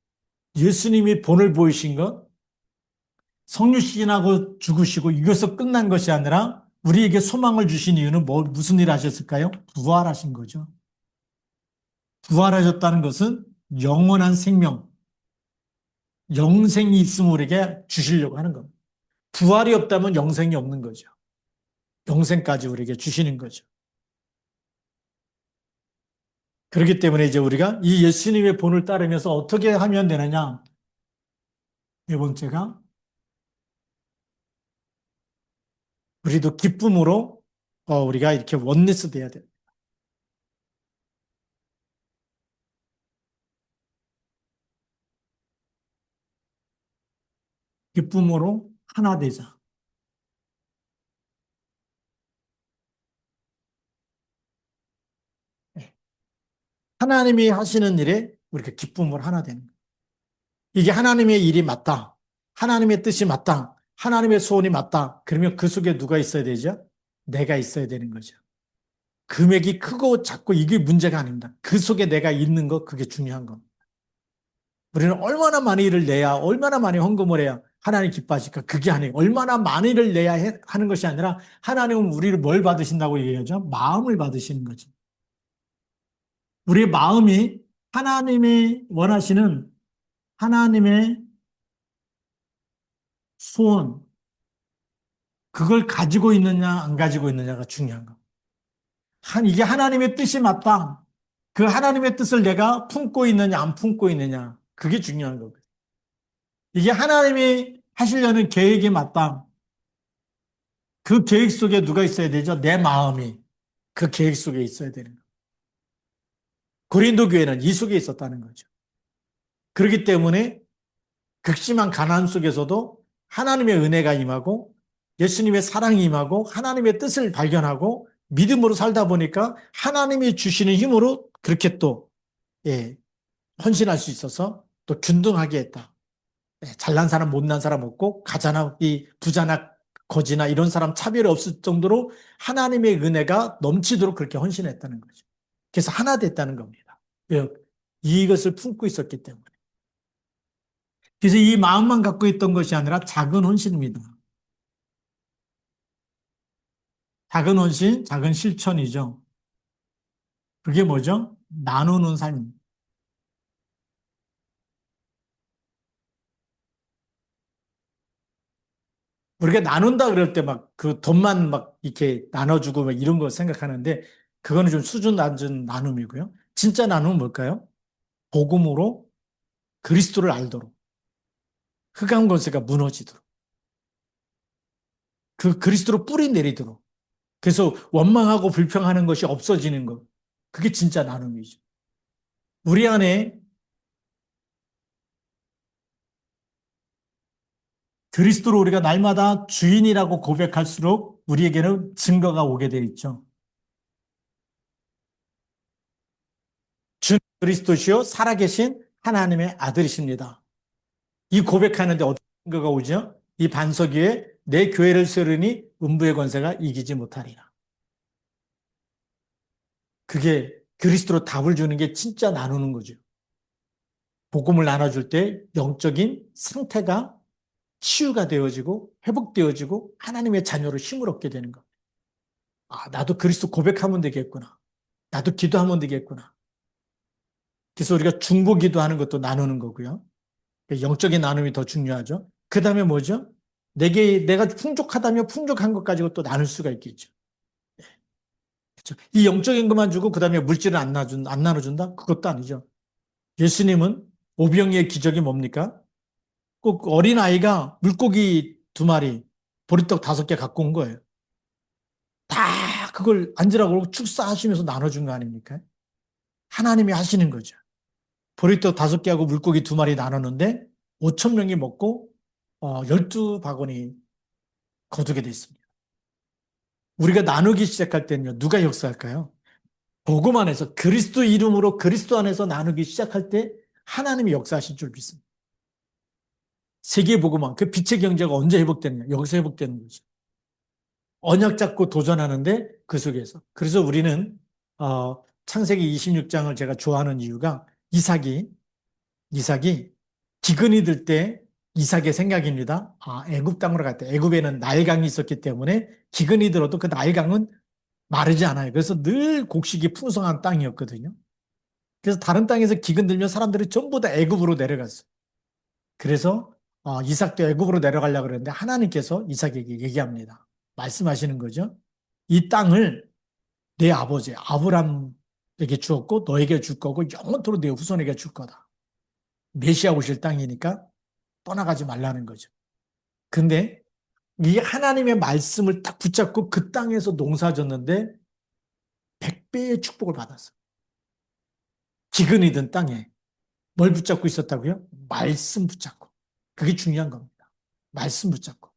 예수님이 본을 보이신 것 성육신하고 죽으시고 이것서 끝난 것이 아니라 우리에게 소망을 주신 이유는 무슨 일 하셨을까요? 부활하신 거죠. 부활하셨다는 것은 영원한 생명, 영생이 있음을 우리에게 주시려고 하는 겁니다. 부활이 없다면 영생이 없는 거죠. 영생까지 우리에게 주시는 거죠. 그렇기 때문에 이제 우리가 이 예수님의 본을 따르면서 어떻게 하면 되느냐? 네 번째가 우리도 기쁨으로 우리가 이렇게 원네스 돼야 돼요. 기쁨으로 하나 되자. 네. 하나님이 하시는 일에 우리가 기쁨으로 하나 되는 거예요. 이게 하나님의 일이 맞다. 하나님의 뜻이 맞다. 하나님의 소원이 맞다. 그러면 그 속에 누가 있어야 되죠? 내가 있어야 되는 거죠. 금액이 크고 작고 이게 문제가 아닙니다. 그 속에 내가 있는 거 그게 중요한 겁니다. 우리는 얼마나 많은 일을 내야 얼마나 많이 헌금을 해야 하나님 기뻐하실까? 그게 아니에요. 얼마나 많은 일을 내야 하는 것이 아니라 하나님은 우리를 뭘 받으신다고 얘기하죠? 마음을 받으시는 거죠. 우리의 마음이 하나님이 원하시는 하나님의 소원 그걸 가지고 있느냐 안 가지고 있느냐가 중요한 거. 이게 하나님의 뜻이 맞다. 그 하나님의 뜻을 내가 품고 있느냐 안 품고 있느냐 그게 중요한 거거든요. 이게 하나님이 하시려는 계획이 맞다. 그 계획 속에 누가 있어야 되죠? 내 마음이 그 계획 속에 있어야 되는 거예요. 고린도 교회는 이 속에 있었다는 거죠. 그렇기 때문에 극심한 가난 속에서도 하나님의 은혜가 임하고 예수님의 사랑이 임하고 하나님의 뜻을 발견하고 믿음으로 살다 보니까 하나님이 주시는 힘으로 그렇게 또 헌신할 수 있어서 또 균등하게 했다. 잘난 사람 못난 사람 없고 가자나 이 부자나 거지나 이런 사람 차별이 없을 정도로 하나님의 은혜가 넘치도록 그렇게 헌신했다는 거죠. 그래서 하나 됐다는 겁니다. 왜요? 이것을 품고 있었기 때문에. 그래서 이 마음만 갖고 있던 것이 아니라 작은 헌신입니다. 작은 헌신, 작은 실천이죠. 그게 뭐죠? 나누는 삶입니다. 우리가 나눈다 그럴 때 막 그 돈만 막 이렇게 나눠주고 막 이런 거 생각하는데 그거는 좀 수준 낮은 나눔이고요. 진짜 나눔은 뭘까요? 복음으로 그리스도를 알도록 흑암 권세가 무너지도록 그 그리스도로 뿌리 내리도록 그래서 원망하고 불평하는 것이 없어지는 것 그게 진짜 나눔이죠. 우리 안에 그리스도로 우리가 날마다 주인이라고 고백할수록 우리에게는 증거가 오게 돼 있죠. 주 그리스도시요 살아계신 하나님의 아들이십니다. 이 고백하는데 어떤 증거가 오죠? 이 반석 위에 내 교회를 세우니 음부의 권세가 이기지 못하리라. 그게 그리스도로 답을 주는 게 진짜 나누는 거죠. 복음을 나눠줄 때 영적인 상태가 치유가 되어지고 회복되어지고 하나님의 자녀로 힘을 얻게 되는 거. 아, 나도 그리스도 고백하면 되겠구나. 나도 기도하면 되겠구나. 그래서 우리가 중보 기도하는 것도 나누는 거고요. 영적인 나눔이 더 중요하죠. 그 다음에 뭐죠? 내가 풍족하다면 풍족한 것 가지고 또 나눌 수가 있겠죠. 그렇죠? 이 영적인 것만 주고 그 다음에 물질을 안 나눠준다? 그것도 아니죠. 예수님은 오병이의 기적이 뭡니까? 꼭 어린아이가 물고기 2마리, 보리떡 5개 갖고 온 거예요. 다 그걸 앉으라고 그러고 축사하시면서 나눠준 거 아닙니까? 하나님이 하시는 거죠. 보리떡 5개하고 물고기 2마리 나눴는데 5천 명이 먹고 12바구니 거두게 돼 있습니다. 우리가 나누기 시작할 때는요, 누가 역사할까요? 복음 안에서 그리스도 이름으로 그리스도 안에서 나누기 시작할 때 하나님이 역사하실 줄 믿습니다. 세계 복음화, 그 빛의 경제가 언제 회복되느냐? 여기서 회복되는 거죠. 언약 잡고 도전하는데 그 속에서. 그래서 우리는 창세기 26장을 제가 좋아하는 이유가 이삭이 기근이 들 때 이삭의 생각입니다. 아, 애굽 땅으로 갈 때 애굽에는 나일강이 있었기 때문에 기근이 들어도 그 나일강은 마르지 않아요. 그래서 늘 곡식이 풍성한 땅이었거든요. 그래서 다른 땅에서 기근 들면 사람들이 전부 다 애굽으로 내려갔어요. 그래서 이삭도 애굽으로 내려가려고 그랬는데 하나님께서 이삭에게 얘기합니다. 말씀하시는 거죠. 이 땅을 내 아버지 아브람에게 주었고 너에게 줄 거고 영원토록 내 후손에게 줄 거다. 메시아 오실 땅이니까 떠나가지 말라는 거죠. 근데 이 하나님의 말씀을 딱 붙잡고 그 땅에서 농사 졌는데 100배의 축복을 받았어요. 기근이 든 땅에 뭘 붙잡고 있었다고요? 말씀 붙잡고. 그게 중요한 겁니다. 말씀 붙잡고.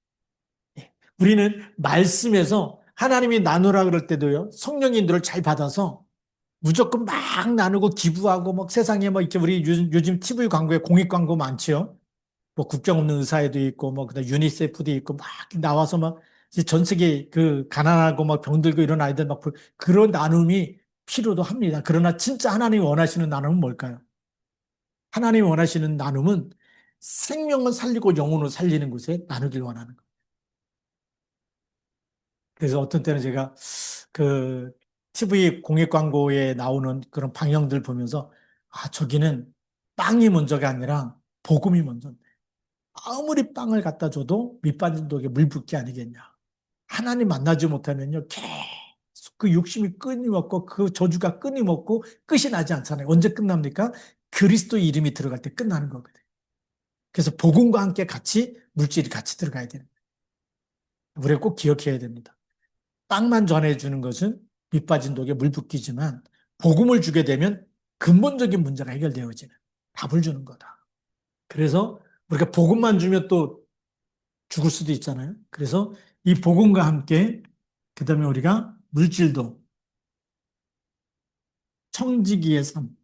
예. 우리는 말씀에서 하나님이 나누라 그럴 때도요, 성령의 인도를 잘 받아서 무조건 막 나누고 기부하고 막 세상에 뭐 이렇게 우리 요즘 TV 광고에 공익 광고 많지요. 뭐 국경 없는 의사회도 있고 뭐 그다음 유니세프도 있고 막 나와서 막 전 세계 그 가난하고 막 병들고 이런 아이들 막 그런 나눔이 필요도 합니다. 그러나 진짜 하나님이 원하시는 나눔은 뭘까요? 하나님이 원하시는 나눔은 생명을 살리고 영혼을 살리는 곳에 나누길 원하는 거예요. 그래서 어떤 때는 제가 그 TV 공익 광고에 나오는 그런 방영들 보면서 아, 저기는 빵이 먼저가 아니라 복음이 먼저인데 아무리 빵을 갖다 줘도 밑빠진 독에 물 붓기 아니겠냐. 하나님 만나지 못하면요 계속 그 욕심이 끊임없고 그 저주가 끊임없고 끝이 나지 않잖아요. 언제 끝납니까? 그리스도 이름이 들어갈 때 끝나는 거거든요. 그래서 복음과 함께 같이 물질이 같이 들어가야 되는 거예요. 우리가 꼭 기억해야 됩니다. 빵만 전해주는 것은 밑빠진 독에 물 붓기지만 복음을 주게 되면 근본적인 문제가 해결되어지는 답을 주는 거다. 그래서 우리가 복음만 주면 또 죽을 수도 있잖아요. 그래서 이 복음과 함께 그 다음에 우리가 물질도 청지기의 삶.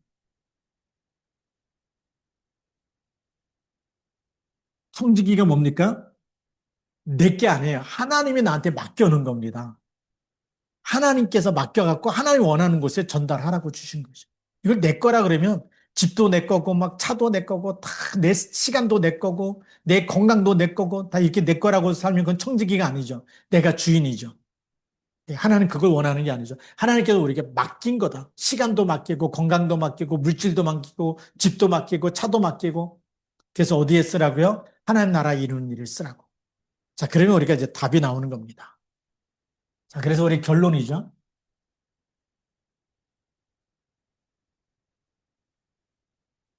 청지기가 뭡니까? 내게 아니에요. 하나님이 나한테 맡겨놓은 겁니다. 하나님께서 맡겨갖고 하나님 원하는 곳에 전달하라고 주신 거죠. 이걸 내 거라 그러면 집도 내 거고 막 차도 내 거고 다 내 시간도 내 거고 내 건강도 내 거고 다 이렇게 내 거라고 살면 그건 청지기가 아니죠. 내가 주인이죠. 하나님 그걸 원하는 게 아니죠. 하나님께서 우리에게 맡긴 거다. 시간도 맡기고 건강도 맡기고 물질도 맡기고 집도 맡기고 차도 맡기고 그래서 어디에 쓰라고요? 하나님 나라 이루는 일을 쓰라고. 자, 그러면 우리가 이제 답이 나오는 겁니다. 자, 그래서 우리 결론이죠.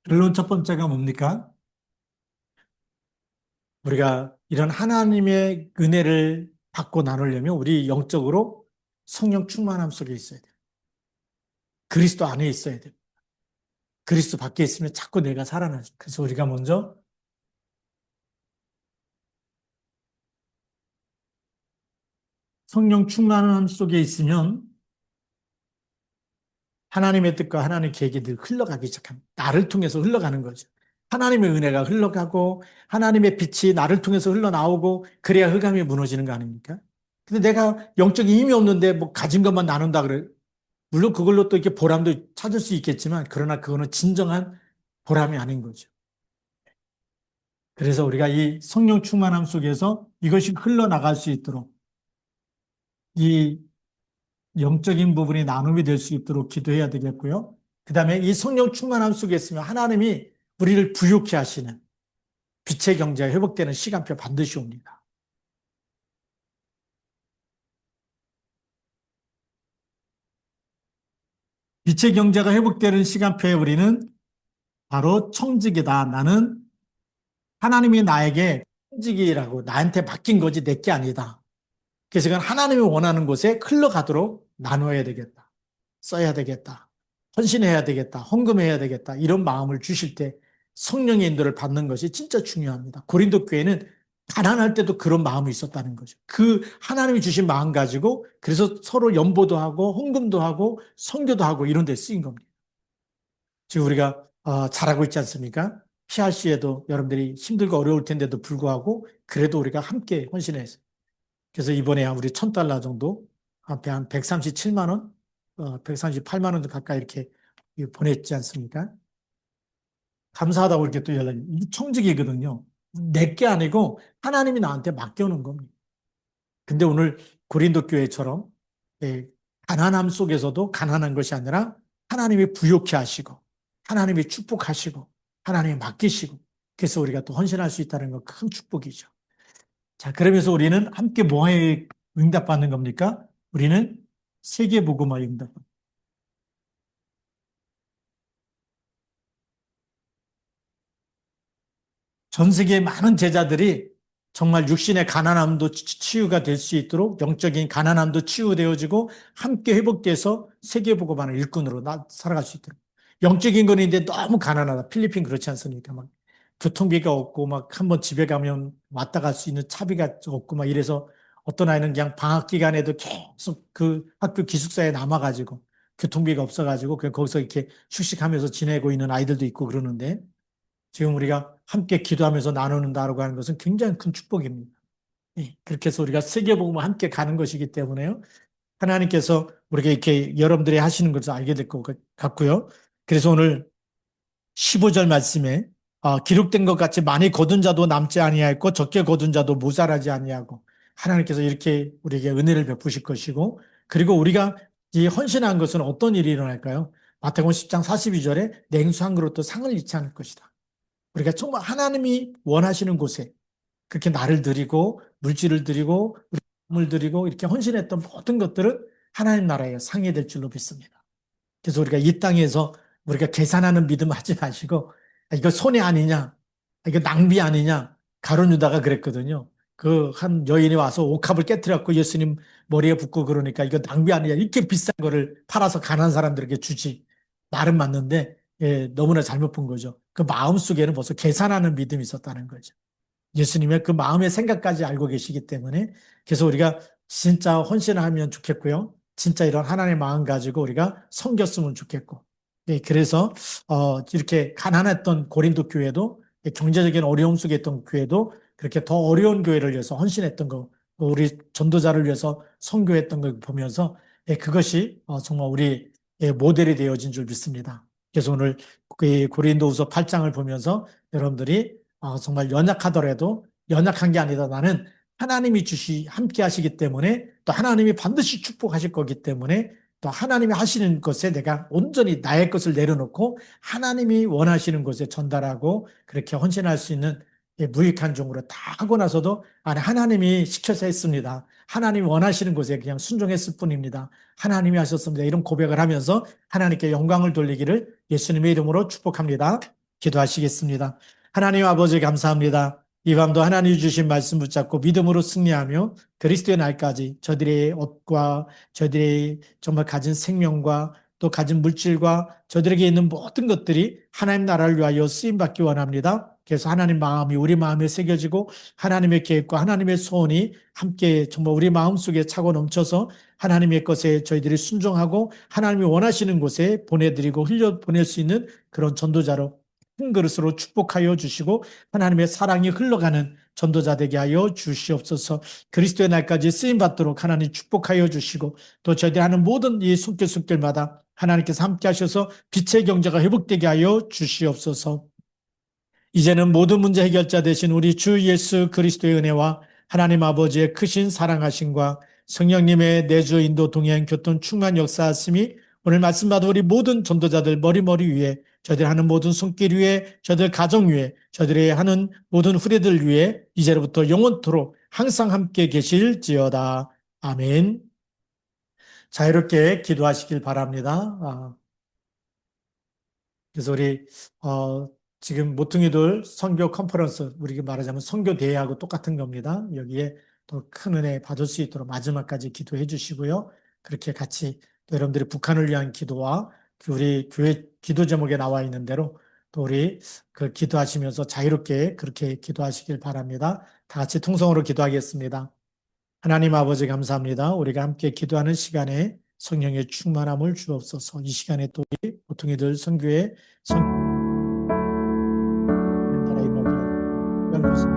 결론 첫 번째가 뭡니까? 우리가 이런 하나님의 은혜를 받고 나누려면 우리 영적으로 성령 충만함 속에 있어야 돼요. 그리스도 안에 있어야 돼요. 그리스도 밖에 있으면 자꾸 내가 살아나죠. 그래서 우리가 먼저 성령 충만함 속에 있으면 하나님의 뜻과 하나님의 계획이 늘 흘러가기 시작합니다. 나를 통해서 흘러가는 거죠. 하나님의 은혜가 흘러가고 하나님의 빛이 나를 통해서 흘러나오고 그래야 흑암이 무너지는 거 아닙니까? 근데 내가 영적인 힘이 없는데 뭐 가진 것만 나눈다 그래. 물론 그걸로 또 이렇게 보람도 찾을 수 있겠지만, 그러나 그거는 진정한 보람이 아닌 거죠. 그래서 우리가 이 성령 충만함 속에서 이것이 흘러나갈 수 있도록, 이 영적인 부분이 나눔이 될 수 있도록 기도해야 되겠고요. 그 다음에 이 성령 충만함 속에 있으면 하나님이 우리를 부유케 하시는 빛의 경제가 회복되는 시간표 반드시 옵니다. 빛의 경제가 회복되는 시간표에 우리는 바로 청직이다. 나는 하나님이 나에게 청직이라고 나한테 맡긴 거지 내 게 아니다. 그래서 이건 하나님이 원하는 곳에 흘러가도록 나눠야 되겠다. 써야 되겠다. 헌신해야 되겠다. 헌금해야 되겠다. 이런 마음을 주실 때 성령의 인도를 받는 것이 진짜 중요합니다. 고린도 교회는 가난할 때도 그런 마음이 있었다는 거죠. 그 하나님이 주신 마음 가지고 그래서 서로 연보도 하고 헌금도 하고 선교도 하고 이런 데 쓰인 겁니다. 지금 우리가 잘하고 있지 않습니까? PRC에도 여러분들이 힘들고 어려울 텐데도 불구하고 그래도 우리가 함께 헌신해서 그래서 이번에 우리 1,000달러 정도 앞에 한 137만 원, 138만 원도 가까이 이렇게 보냈지 않습니까? 감사하다고 이렇게 또 연락이 청직이거든요. 내게 아니고 하나님이 나한테 맡겨놓은 겁니다. 근데 오늘 고린도 교회처럼 예, 가난함 속에서도 가난한 것이 아니라 하나님이 부욕케 하시고 하나님이 축복하시고 하나님이 맡기시고 그래서 우리가 또 헌신할 수 있다는 건 큰 축복이죠. 자, 그러면서 우리는 함께 뭐에 응답받는 겁니까? 우리는 세계복음화에 응답합니다. 전 세계의 많은 제자들이 정말 육신의 가난함도 치유가 될 수 있도록 영적인 가난함도 치유되어지고 함께 회복돼서 세계복음화의 일꾼으로 살아갈 수 있도록. 영적인 건인데 너무 가난하다. 필리핀 그렇지 않습니까? 막 교통비가 없고 막 한번 집에 가면 왔다 갈 수 있는 차비가 없고 막 이래서 어떤 아이는 그냥 방학 기간에도 계속 그 학교 기숙사에 남아가지고 교통비가 없어가지고 그냥 거기서 이렇게 휴식하면서 지내고 있는 아이들도 있고 그러는데 지금 우리가 함께 기도하면서 나누는다라고 하는 것은 굉장히 큰 축복입니다. 예, 그렇게 해서 우리가 세계복음을 함께 가는 것이기 때문에요. 하나님께서 우리가 이렇게 여러분들이 하시는 것을 알게 될 것 같고요. 그래서 오늘 15절 말씀에 기록된 것 같이 많이 거둔 자도 남지 아니하였고 적게 거둔 자도 모자라지 아니하고 하나님께서 이렇게 우리에게 은혜를 베푸실 것이고 그리고 우리가 이 헌신한 것은 어떤 일이 일어날까요? 마태복음 10장 42절에 냉수 한 그릇도 상을 잃지 않을 것이다. 우리가 정말 하나님이 원하시는 곳에 그렇게 나를 드리고 물질을 드리고 물 드리고 이렇게 헌신했던 모든 것들은 하나님 나라에 상이 될 줄로 믿습니다. 그래서 우리가 이 땅에서 우리가 계산하는 믿음 하지 마시고 이거 손해 아니냐, 이거 낭비 아니냐 가룟 유다가 그랬거든요. 그 한 여인이 와서 옥합을 깨뜨렸고 예수님 머리에 붓고 그러니까 이거 낭비 아니냐 이렇게 비싼 거를 팔아서 가난한 사람들에게 주지 말은 맞는데 너무나 잘못 본 거죠. 그 마음속에는 벌써 계산하는 믿음이 있었다는 거죠. 예수님의 그 마음의 생각까지 알고 계시기 때문에 그래서 우리가 진짜 헌신하면 좋겠고요. 진짜 이런 하나님의 마음 가지고 우리가 섬겼으면 좋겠고. 그래서 이렇게 가난했던 고린도 교회도 경제적인 어려움 속에 있던 교회도 그렇게 더 어려운 교회를 위해서 헌신했던 거, 우리 전도자를 위해서 선교했던 걸 보면서 그것이 정말 우리 모델이 되어진 줄 믿습니다. 그래서 오늘 그 고린도후서 8장을 보면서 여러분들이 정말 연약하더라도 연약한 게 아니다. 나는 하나님이 함께 하시기 때문에 또 하나님이 반드시 축복하실 거기 때문에 또 하나님이 하시는 것에 내가 온전히 나의 것을 내려놓고 하나님이 원하시는 것에 전달하고 그렇게 헌신할 수 있는 무익한 종으로 다 하고 나서도 하나님이 시켜서 했습니다. 하나님이 원하시는 것에 그냥 순종했을 뿐입니다. 하나님이 하셨습니다. 이런 고백을 하면서 하나님께 영광을 돌리기를 예수님의 이름으로 축복합니다. 기도하시겠습니다. 하나님 아버지 감사합니다. 이 밤도 하나님이 주신 말씀 붙잡고 믿음으로 승리하며 그리스도의 날까지 저들의 옷과 저들의 정말 가진 생명과 또 가진 물질과 저들에게 있는 모든 것들이 하나님 나라를 위하여 쓰임받기 원합니다. 그래서 하나님 마음이 우리 마음에 새겨지고 하나님의 계획과 하나님의 소원이 함께 정말 우리 마음속에 차고 넘쳐서 하나님의 것에 저희들이 순종하고 하나님이 원하시는 곳에 보내드리고 흘려보낼 수 있는 그런 전도자로 큰 그릇으로 축복하여 주시고 하나님의 사랑이 흘러가는 전도자 되게 하여 주시옵소서. 그리스도의 날까지 쓰임 받도록 하나님 축복하여 주시고 또 저희들이 하는 모든 이 손길마다 하나님께서 함께 하셔서 빛의 경제가 회복되게 하여 주시옵소서. 이제는 모든 문제 해결자 되신 우리 주 예수 그리스도의 은혜와 하나님 아버지의 크신 사랑하심과 성령님의 내주 인도 동행 교통 충만 역사하심이 오늘 말씀 받은 우리 모든 전도자들 머리 위에 저희들 하는 모든 손길 위에 저희들 가정 위에 저희들이 하는 모든 후대들 위에 이제로부터 영원토록 항상 함께 계실지어다. 아멘. 자유롭게 기도하시길 바랍니다. 그래서 우리 지금 모퉁이들 선교 컨퍼런스, 우리가 말하자면 선교 대회하고 똑같은 겁니다. 여기에 더 큰 은혜 받을 수 있도록 마지막까지 기도해 주시고요. 그렇게 같이 또 여러분들이 북한을 위한 기도와 그 우리 교회 기도 제목에 나와 있는 대로 또 우리 그 기도하시면서 자유롭게 그렇게 기도하시길 바랍니다. 다 같이 통성으로 기도하겠습니다. 하나님 아버지 감사합니다. 우리가 함께 기도하는 시간에 성령의 충만함을 주옵소서. 이 시간에 또 우리 모퉁이들 선교에 나라의 먹이